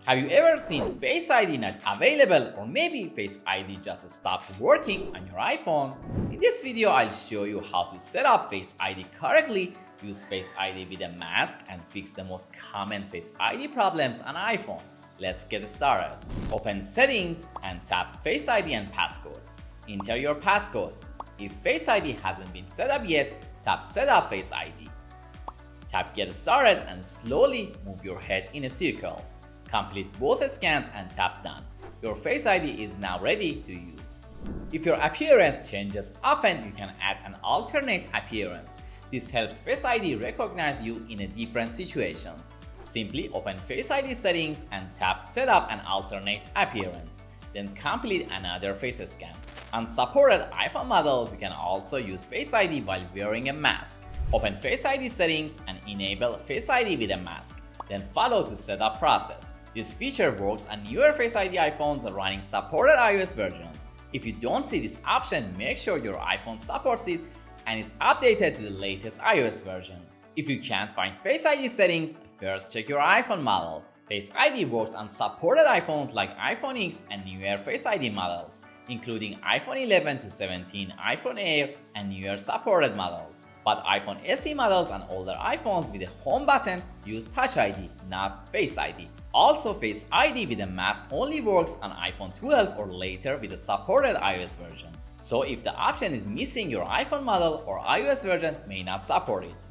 Have you ever seen Face ID not available, or maybe Face ID just stopped working on your iPhone? In this video, I'll show you how to set up Face ID correctly, use Face ID with a mask, and fix the most common Face ID problems on iPhone. Let's get started. Open Settings and tap Face ID and Passcode. Enter your passcode. If Face ID hasn't been set up yet, tap Set up Face ID. Tap Get Started and slowly move your head in a circle. Complete both scans and tap Done. Your Face ID is now ready to use. If your appearance changes often, you can add an alternate appearance. This helps Face ID recognize you in different situations. Simply open Face ID settings and tap Set up an alternate appearance. Then complete another face scan. On supported iPhone models, you can also use Face ID while wearing a mask. Open Face ID settings and enable Face ID with a mask. Then follow the setup process. This feature works on newer Face ID iPhones running supported iOS versions. If you don't see this option, make sure your iPhone supports it and is updated to the latest iOS version. If you can't find Face ID settings, first check your iPhone model. Face ID works on supported iPhones like iPhone X and newer Face ID models, including iPhone 11 to 17, iPhone Air, and newer supported models. But iPhone SE models and older iPhones with a home button use Touch ID, not Face ID. Also, Face ID with a mask only works on iPhone 12 or later with a supported iOS version. So if the option is missing, your iPhone model or iOS version may not support it.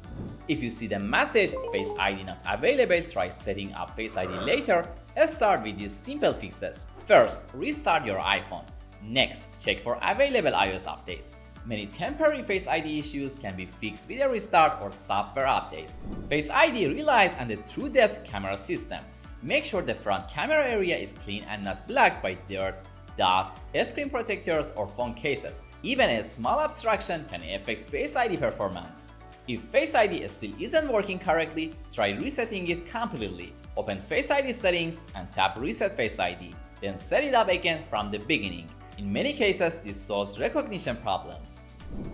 If you see the message Face ID not available, try setting up Face ID later. Let's start with these simple fixes. First, restart your iPhone. Next, check for available iOS updates. Many temporary Face ID issues can be fixed with a restart or software updates. Face ID relies on the TrueDepth camera system. Make sure the front camera area is clean and not blocked by dirt, dust, screen protectors, or phone cases. Even a small obstruction can affect Face ID performance. If Face ID still isn't working correctly, try resetting it completely. Open Face ID settings and tap Reset Face ID. Then set it up again from the beginning. In many cases, this solves recognition problems.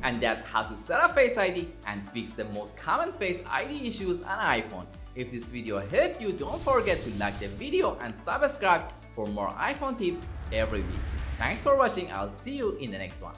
And that's how to set up Face ID and fix the most common Face ID issues on iPhone. If this video helped you, don't forget to like the video and subscribe for more iPhone tips every week. Thanks for watching. I'll see you in the next one.